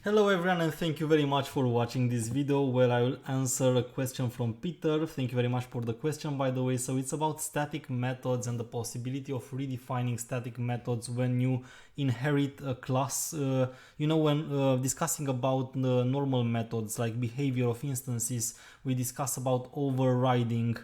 Hello everyone, and thank you very much for watching this video where I will answer a question from Peter. Thank you very much for the question, by the way. So it's about static methods and the possibility of redefining static methods when you inherit a class. When discussing about the normal methods like behavior of instances, we discuss about overriding.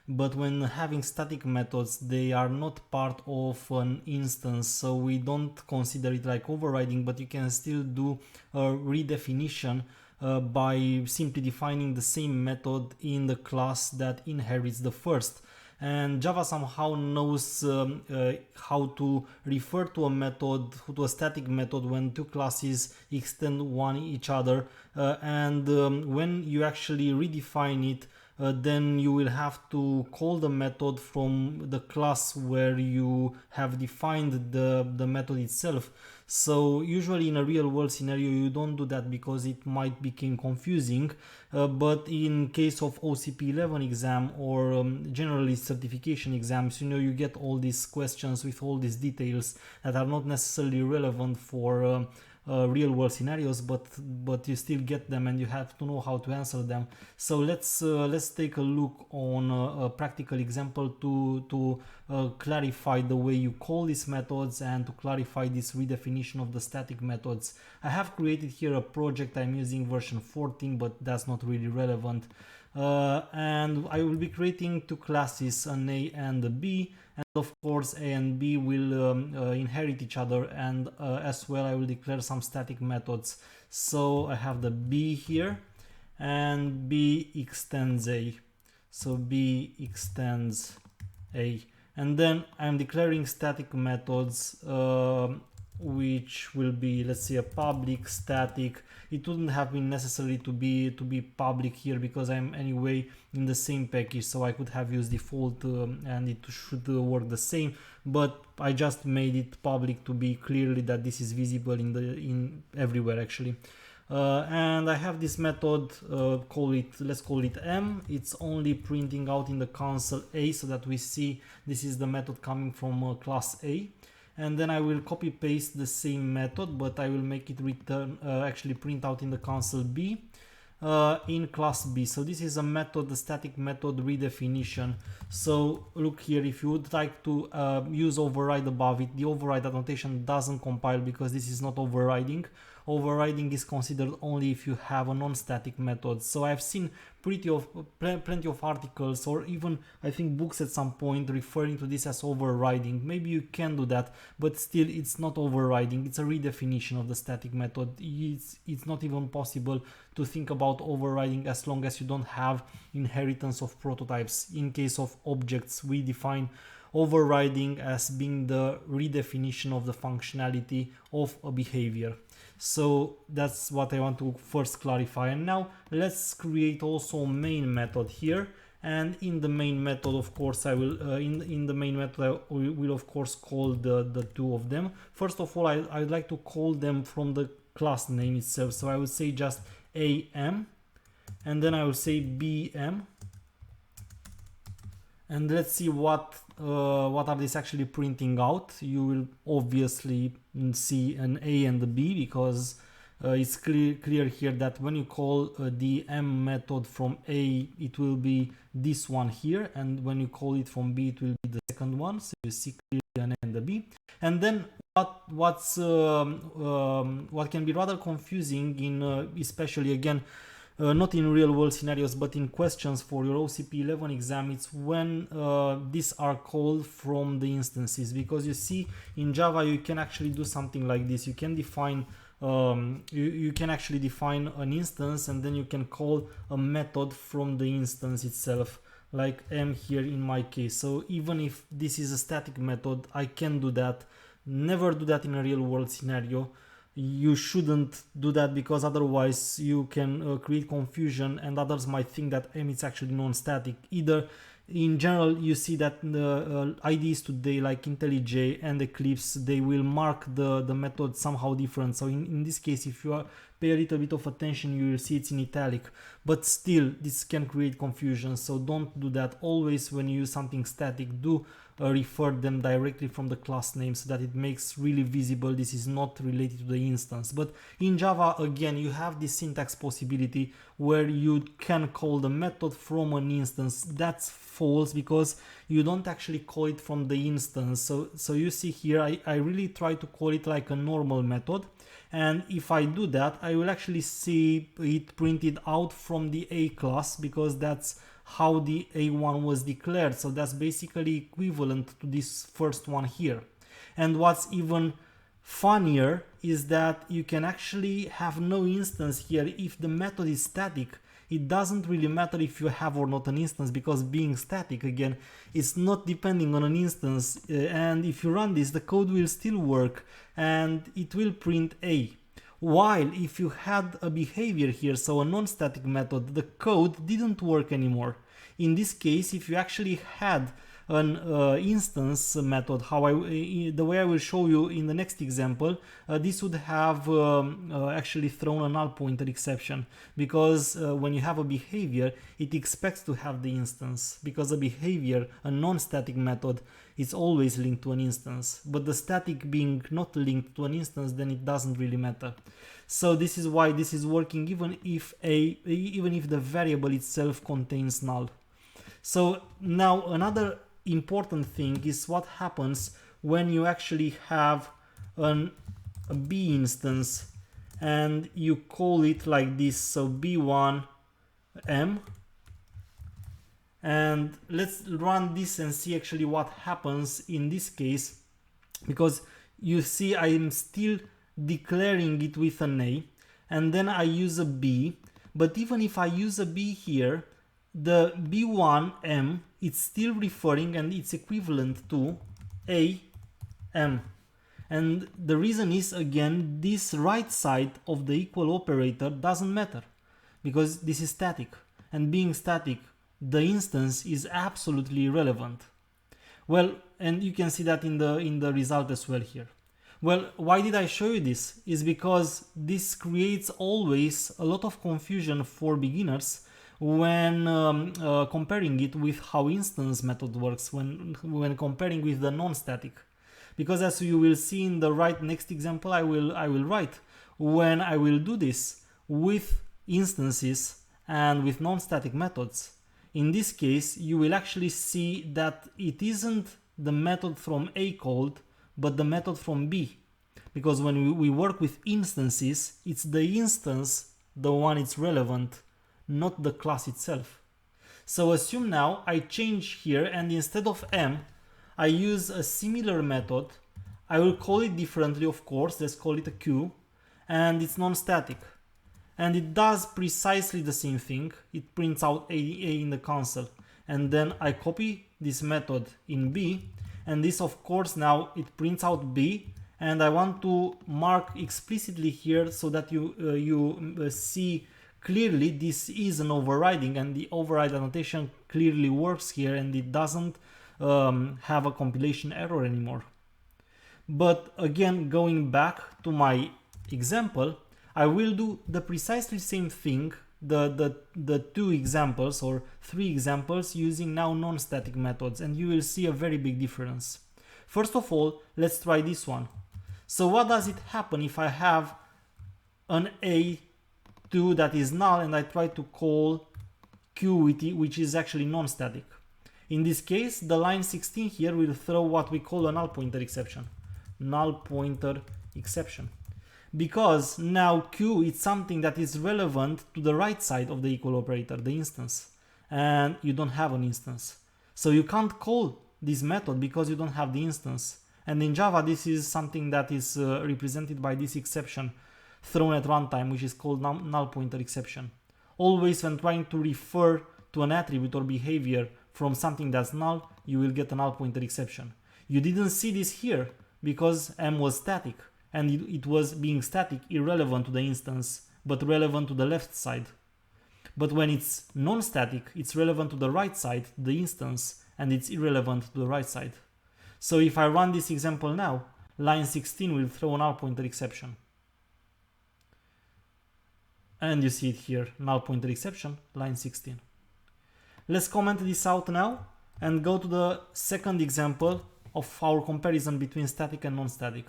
But when having static methods, they are not part of an instance, so we don't consider it like overriding, but you can still do a redefinition by simply defining the same method in the class that inherits the first. And Java somehow knows how to refer to a method, to a static method, when two classes extend one each other, when you actually redefine it, then you will have to call the method from the class where you have defined the method itself. So usually in a real world scenario you don't do that because it might become confusing, but in case of OCP 11 exam or generally certification exams, you get all these questions with all these details that are not necessarily relevant for real world scenarios, but you still get them and you have to know how to answer them. So let's take a look on a practical example to clarify the way you call these methods and to clarify this redefinition of the static methods. I have created here a project. I'm using version 14, but that's not really relevant. And I will be creating two classes, an A and a B, and of course A and B will inherit each other, and as well I will declare some static methods. So I have the B here and B extends A, so B extends A, and then I'm declaring static methods which will be, let's say, a public static. It wouldn't have been necessary to be public here because I'm anyway in the same package, so I could have used default and it should work the same, but I just made it public to be clearly that this is visible in everywhere actually. And I have this method, let's call it M. It's only printing out in the console A, so that we see this is the method coming from class A. And then I will copy paste the same method, but I will make it return actually print out in the console B in class B. So this is a method, the static method redefinition. So look here, if you would like to use override above it, the override annotation doesn't compile because this is not overriding. Overriding is considered only if you have a non-static method. So I've seen plenty of articles, or even I think books at some point, referring to this as overriding. Maybe you can do that, but still it's not overriding. It's a redefinition of the static method. It's not even possible to think about overriding as long as you don't have inheritance of prototypes. In case of objects, we define overriding as being the redefinition of the functionality of a behavior. So that's what I want to first clarify. And now let's create also a main method here. And in the main method, of course, I will in the main method I will of course call the two of them. First of all, I'd like to call them from the class name itself. So I will say just AM, and then I will say BM. And let's see what are these actually printing out. You will obviously see an A and a B because it's clear here that when you call the M method from A, it will be this one here, and when you call it from B, it will be the second one. So you see clearly an A and a B. And then what can be rather confusing in especially again not in real world scenarios but in questions for your OCP 11 exam, it's when these are called from the instances, because you see in Java you can actually do something like this. You can define you can actually define an instance and then you can call a method from the instance itself, like M here in my case. So even if this is a static method, I can do that. Never do that in a real world scenario. You shouldn't do that because otherwise you can create confusion and others might think that M is actually non-static. Either in general you see that the IDEs today like IntelliJ and Eclipse, they will mark the method somehow different. So in this case, if you pay a little bit of attention, you will see it's in italic, but still this can create confusion. So don't do that. Always when you use something static, do refer them directly from the class name so that it makes really visible this is not related to the instance. But in Java, again, you have this syntax possibility where you can call the method from an instance. That's false because you don't actually call it from the instance. So you see here, I really try to call it like a normal method. And if I do that, I will actually see it printed out from the A class because that's how the A1 was declared. So that's basically equivalent to this first one here. And what's even funnier is that you can actually have no instance here if the method is static. It doesn't really matter if you have or not an instance because being static, again, it's not depending on an instance, and if you run this, the code will still work and it will print A. While if you had a behavior here, so a non-static method, the code didn't work anymore. In this case, if you actually had an instance method, the way I will show you in the next example, this would have actually thrown a null pointer exception because when you have a behavior, it expects to have the instance because a behavior, a non-static method, is always linked to an instance, but the static being not linked to an instance, then it doesn't really matter. So this is why this is working even if the variable itself contains null. So now another important thing is what happens when you actually have a B instance and you call it like this, so B1M, and let's run this and see actually what happens in this case, because you see I am still declaring it with an A and then I use a B, but even if I use a B here, the B1M, it's still referring and it's equivalent to AM. And the reason is, again, this right side of the equal operator doesn't matter because this is static, and being static, the instance is absolutely irrelevant. Well, and you can see that in the result as well here. Well, why did I show you this? Is because this creates always a lot of confusion for beginners when comparing it with how instance method works, when comparing with the non-static. Because as you will see in the next example I will write, when I will do this with instances and with non-static methods, in this case you will actually see that it isn't the method from A called, but the method from B. Because when we work with instances, it's the instance, the one it's relevant, not the class itself. So assume now I change here and instead of M, I use a similar method. I will call it differently, of course, let's call it a Q, and it's non-static. And it does precisely the same thing. It prints out A in the console. And then I copy this method in B, and this, of course, now it prints out B, and I want to mark explicitly here so that you see clearly this is an overriding, and the override annotation clearly works here and it doesn't have a compilation error anymore. But again, going back to my example, I will do the precisely same thing, the two examples or three examples using now non-static methods, and you will see a very big difference. First of all, let's try this one. So what does it happen if I have an A2 that is null and I try to call Q which is actually non-static? In this case, the line 16 here will throw what we call a null pointer exception. Null pointer exception. Because now Q is something that is relevant to the right side of the equal operator, the instance, and you don't have an instance. So you can't call this method because you don't have the instance. And in Java, this is something that is represented by this exception thrown at runtime, which is called null pointer exception. Always when trying to refer to an attribute or behavior from something that's null, you will get a null pointer exception. You didn't see this here because M was static, and it was being static irrelevant to the instance, but relevant to the left side. But when it's non-static, it's relevant to the right side, the instance, and it's irrelevant to the right side. So if I run this example now, line 16 will throw a null pointer exception. And you see it here, null pointer exception, line 16. Let's comment this out now. and go to the second example of our comparison between static and non-static.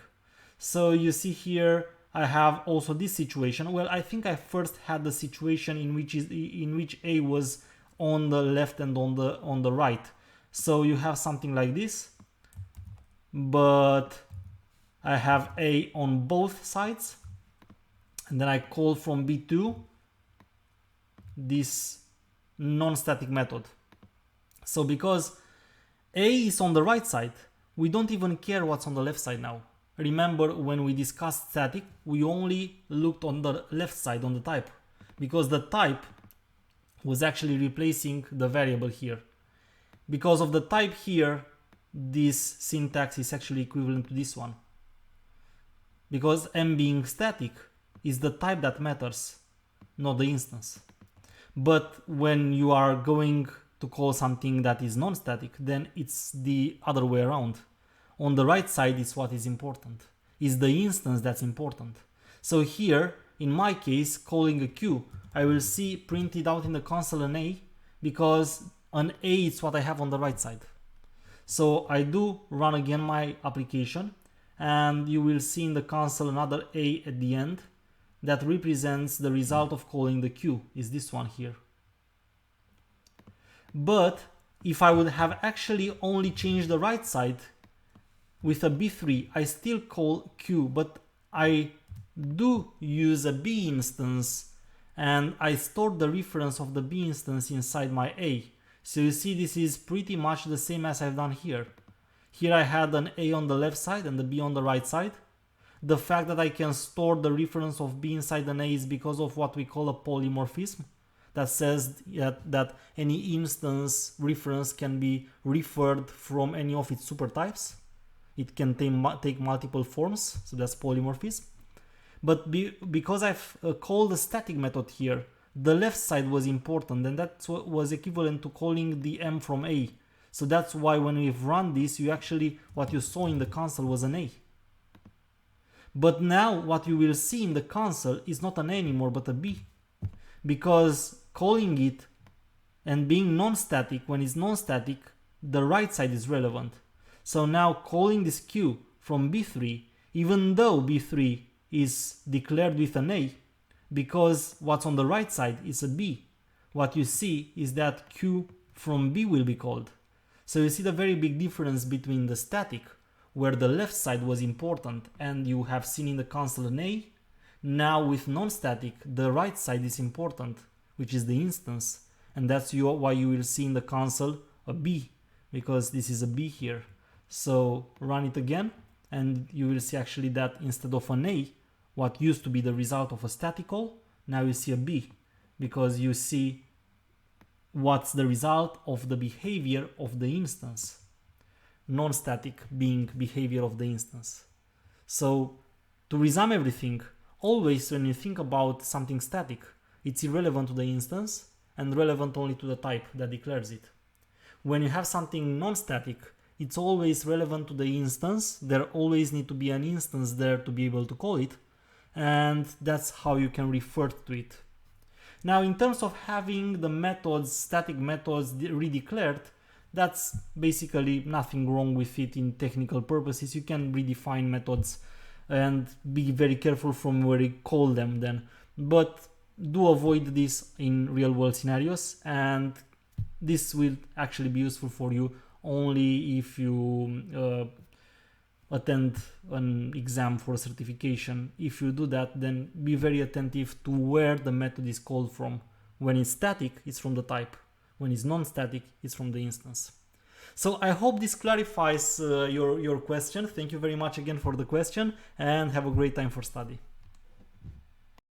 So you see here I have also this situation. Well, I think I first had the situation in which A was on the left and on the right. So you have something like this, but I have A on both sides, and then I call from B2 this non-static method. So because A is on the right side, we don't even care what's on the left side now. Remember, when we discussed static, we only looked on the left side, on the type, because the type was actually replacing the variable here. Because of the type here, this syntax is actually equivalent to this one. Because M being static is the type that matters, not the instance. But when you are going to call something that is non-static, then it's the other way around. On the right side is what is important. It's the instance that's important. So here, in my case, calling a queue, I will see printed out in the console an A, because an A is what I have on the right side. So I do run again my application, and you will see in the console another A at the end that represents the result of calling the queue, is this one here. But if I would have actually only changed the right side with a B3, I still call queue, but I do use a B instance, and I store the reference of the B instance inside my A. So you see, this is pretty much the same as I've done here. Here I had an A on the left side and the B on the right side. The fact that I can store the reference of B inside an A is because of what we call a polymorphism, that says that any instance reference can be referred from any of its supertypes. It can take multiple forms, so that's polymorphism. But because I've called the static method here, the left side was important, and that was equivalent to calling the M from A. So that's why when we've run this, what you saw in the console was an A. But now what you will see in the console is not an A anymore, but a B. Because calling it and being non-static, when it's non-static, the right side is relevant. So now calling this queue from B3, even though B3 is declared with an A, because what's on the right side is a B, what you see is that queue from B will be called. So you see the very big difference between the static, where the left side was important and you have seen in the console an A. Now with non-static, the right side is important, which is the instance, and that's why you will see in the console a B, because this is a B here. So run it again, and you will see actually that instead of an A, what used to be the result of a static call, now you see a B, because you see what's the result of the behavior of the instance. Non-static being behavior of the instance. So to resume everything, always when you think about something static, it's irrelevant to the instance and relevant only to the type that declares it. When you have something non-static, it's always relevant to the instance. There always need to be an instance there to be able to call it, and that's how you can refer to it. Now, in terms of having the methods, static methods redeclared, that's basically nothing wrong with it in technical purposes. You can redefine methods and be very careful from where you call them then, but do avoid this in real world scenarios, and this will actually be useful for you only if you attend an exam for certification. If you do that, then be very attentive to where the method is called from. When it's static, it's from the type. When it's non-static, it's from the instance. So I hope this clarifies your question. Thank you very much again for the question, and have a great time for study.